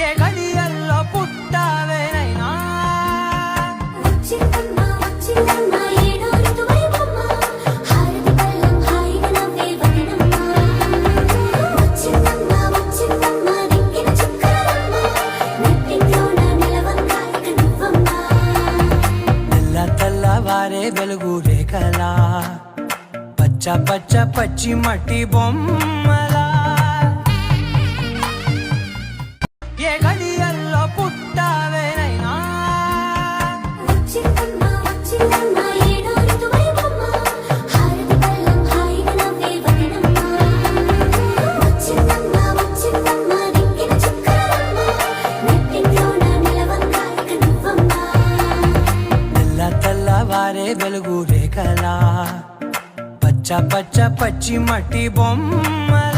ఏ గడియల్లో పుట్టావేనైనా తెల్లవారే వెలుగు రేఖలా పచ్చ పచ్చ పచ్చి మట్టి బొమ్మలా ఏ గడియల్లో పుట్టావేనైనా తెల్లవారే వెలుగు రేఖలా పచ్చ పచ్చ పచ్చి మట్టి బొమ్మ